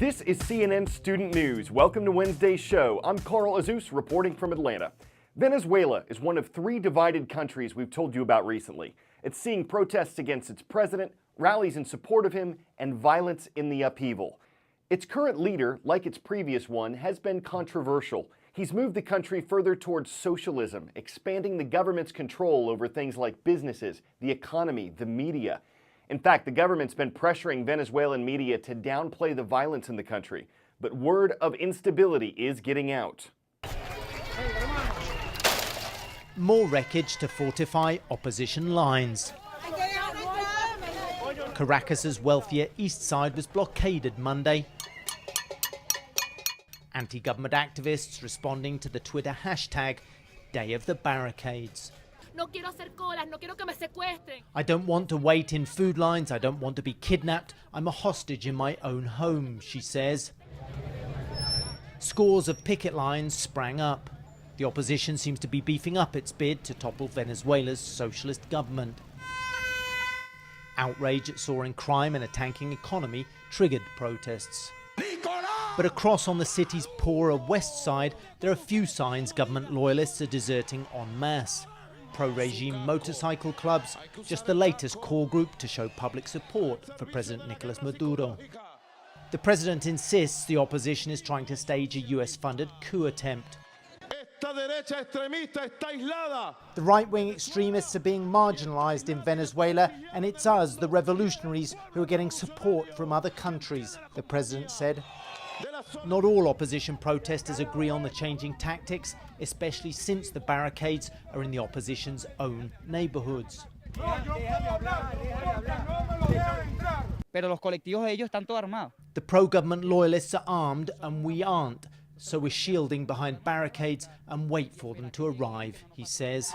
This is CNN Student News. Welcome to Wednesday's show. I'm Carl Azus reporting from Atlanta. Venezuela is one of three divided countries we've told you about recently. It's seeing protests against its president, rallies in support of him, and violence in the upheaval. Its current leader, like its previous one, has been controversial. He's moved the country further towards socialism, expanding the government's control over things like businesses, the economy, the media. In fact, the government's been pressuring Venezuelan media to downplay the violence in the country. But word of instability is getting out. More wreckage to fortify opposition lines. Caracas's wealthier east side was blockaded Monday. Anti-government activists responding to the Twitter hashtag Day of the Barricades. No quiero hacer colas, no quiero que me secuestren. I don't want to wait in food lines, I don't want to be kidnapped, I'm a hostage in my own home, she says. Scores of picket lines sprang up. The opposition seems to be beefing up its bid to topple Venezuela's socialist government. Outrage at soaring crime and a tanking economy triggered protests. But across on the city's poorer west side, there are few signs government loyalists are deserting en masse. Pro-regime motorcycle clubs, just the latest core group to show public support for President Nicolas Maduro. The president insists the opposition is trying to stage a US-funded coup attempt. The right-wing extremists are being marginalized in Venezuela, and it's us, the revolutionaries, who are getting support from other countries, the president said. Not all opposition protesters agree on the changing tactics, especially since the barricades are in the opposition's own neighborhoods. The pro-government loyalists are armed and we aren't, so we're shielding behind barricades and wait for them to arrive, he says.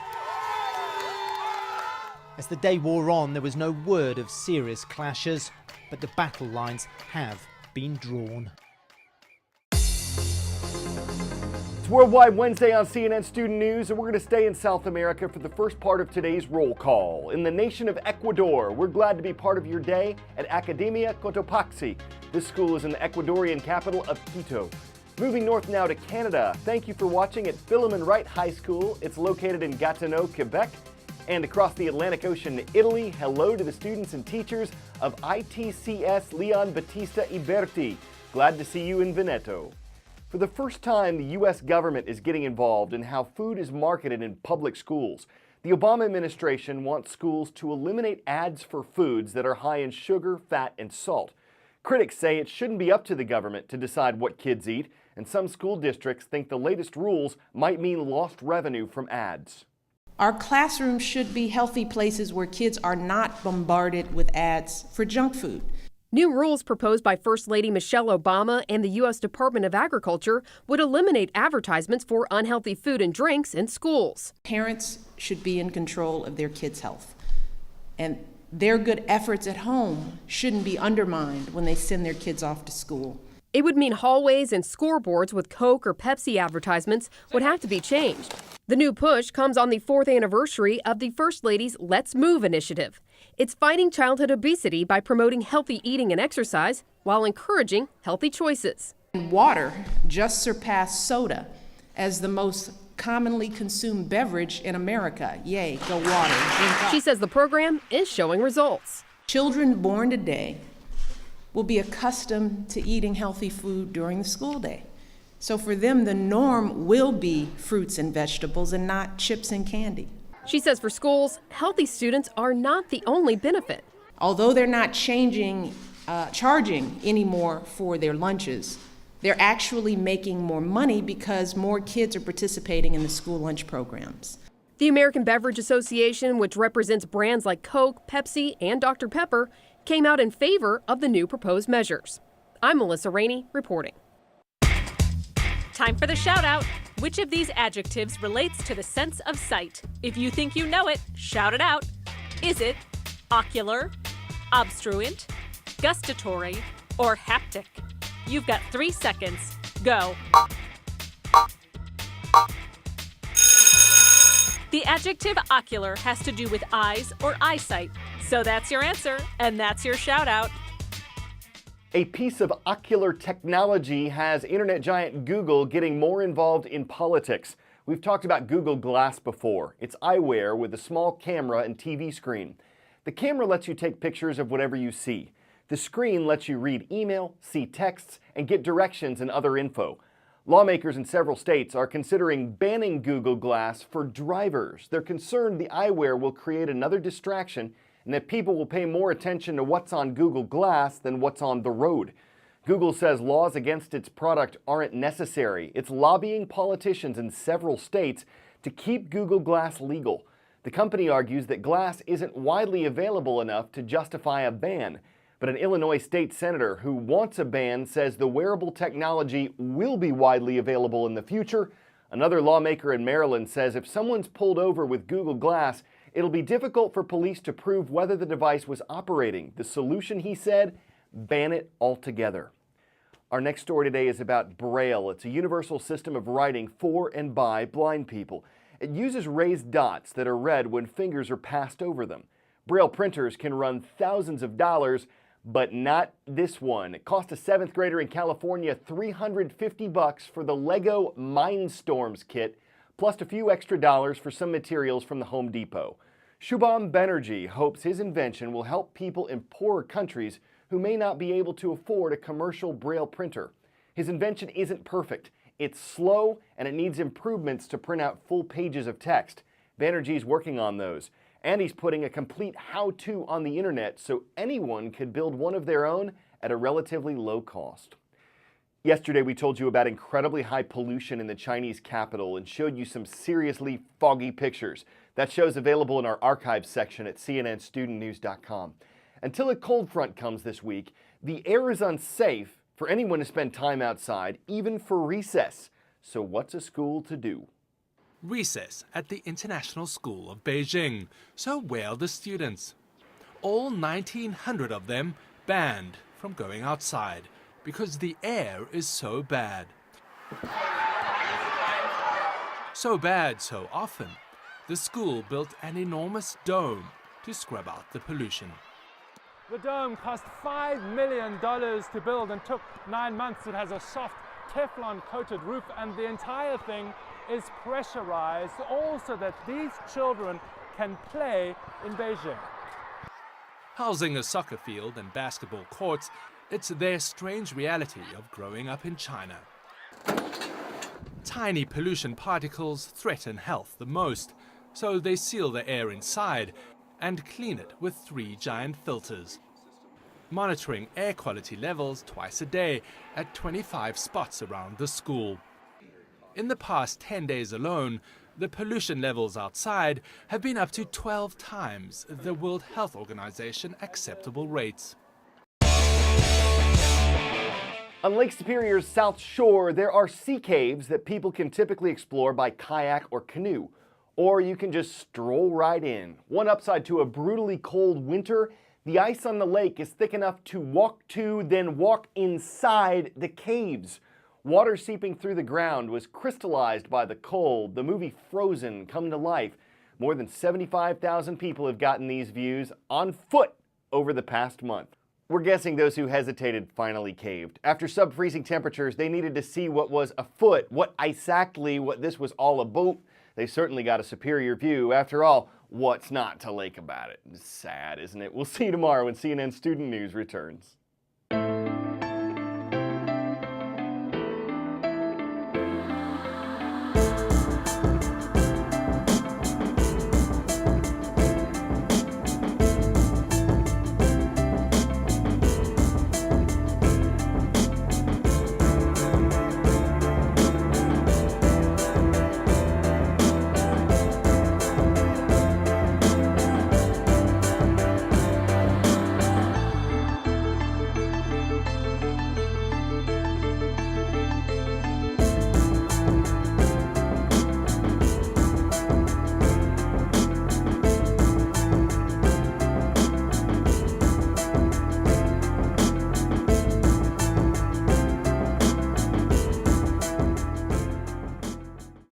As the day wore on, there was no word of serious clashes, but the battle lines have been drawn. Worldwide Wednesday on CNN Student News, and we're going to stay in South America for the first part of today's roll call. In the nation of Ecuador, we're glad to be part of your day at Academia Cotopaxi. This school is in the Ecuadorian capital of Quito. Moving north now to Canada, thank you for watching at Philemon Wright High School. It's located in Gatineau, Quebec. And across the Atlantic Ocean to Italy, hello to the students and teachers of ITCS Leon Battista Iberti. Glad to see you in Veneto. For the first time, the U.S. government is getting involved in how food is marketed in public schools. The Obama administration wants schools to eliminate ads for foods that are high in sugar, fat, and salt. Critics say it shouldn't be up to the government to decide what kids eat, and some school districts think the latest rules might mean lost revenue from ads. Our classrooms should be healthy places where kids are not bombarded with ads for junk food. New rules proposed by First Lady Michelle Obama and the U.S. Department of Agriculture would eliminate advertisements for unhealthy food and drinks in schools. Parents should be in control of their kids' health, and their good efforts at home shouldn't be undermined when they send their kids off to school. It would mean hallways and scoreboards with Coke or Pepsi advertisements would have to be changed. The new push comes on the 4th anniversary of the First Lady's Let's Move initiative. It's fighting childhood obesity by promoting healthy eating and exercise while encouraging healthy choices. Water just surpassed soda as the most commonly consumed beverage in America. Yay, go water. She says the program is showing results. Children born today will be accustomed to eating healthy food during the school day. So for them, the norm will be fruits and vegetables and not chips and candy. She says for schools, healthy students are not the only benefit. Although they're not charging anymore for their lunches, they're actually making more money because more kids are participating in the school lunch programs. The American Beverage Association, which represents brands like Coke, Pepsi, and Dr. Pepper, came out in favor of the new proposed measures. I'm Melissa Rainey reporting. Time for the shout out. Which of these adjectives relates to the sense of sight? If you think you know it, shout it out. Is it ocular, obstruent, gustatory, or haptic? You've got 3 seconds. Go. The adjective ocular has to do with eyes or eyesight. So that's your answer, and that's your shout out. A piece of ocular technology has internet giant Google getting more involved in politics. We've talked about Google Glass before. It's eyewear with a small camera and TV screen. The camera lets you take pictures of whatever you see. The screen lets you read email, see texts, and get directions and other info. Lawmakers in several states are considering banning Google Glass for drivers. They're concerned the eyewear will create another distraction and that people will pay more attention to what's on Google Glass than what's on the road. Google says laws against its product aren't necessary. It's lobbying politicians in several states to keep Google Glass legal. The company argues that Glass isn't widely available enough to justify a ban. But an Illinois state senator who wants a ban says the wearable technology will be widely available in the future. Another lawmaker in Maryland says if someone's pulled over with Google Glass, it'll be difficult for police to prove whether the device was operating. The solution, he said, ban it altogether. Our next story today is about Braille. It's a universal system of writing for and by blind people. It uses raised dots that are read when fingers are passed over them. Braille printers can run thousands of dollars, but not this one. It cost a 7th grader in California $350 for the Lego Mindstorms kit, plus a few extra dollars for some materials from the Home Depot. Shubham Banerjee hopes his invention will help people in poorer countries who may not be able to afford a commercial Braille printer. His invention isn't perfect. It's slow and it needs improvements to print out full pages of text. Banerjee's working on those. And he's putting a complete how-to on the internet so anyone could build one of their own at a relatively low cost. Yesterday we told you about incredibly high pollution in the Chinese capital and showed you some seriously foggy pictures. That show's available in our archives section at cnnstudentnews.com. Until a cold front comes this week, the air is unsafe for anyone to spend time outside, even for recess. So what's a school to do? Recess at the International School of Beijing. So where are the students? All 1,900 of them banned from going outside because the air is so bad. So bad so often, the school built an enormous dome to scrub out the pollution. The dome cost $5 million to build and took 9 months. It has a soft Teflon-coated roof, and the entire thing is pressurized also that these children can play in Beijing. Housing a soccer field and basketball courts, it's their strange reality of growing up in China. Tiny pollution particles threaten health the most, so they seal the air inside and clean it with 3 giant filters, monitoring air quality levels twice a day at 25 spots around the school. In the past 10 days alone, the pollution levels outside have been up to 12 times the World Health Organization acceptable rates. On Lake Superior's South Shore, there are sea caves that people can typically explore by kayak or canoe. Or you can just stroll right in. One upside to a brutally cold winter, the ice on the lake is thick enough to walk to, then walk inside the caves. Water seeping through the ground was crystallized by the cold, the movie Frozen come to life. More than 75,000 people have gotten these views on foot over the past month. We're guessing those who hesitated finally caved. After sub-freezing temperatures, they needed to see what was afoot, what this was all about. They certainly got a superior view. After all, what's not to like about it? It's sad, isn't it? We'll see you tomorrow when CNN Student News returns.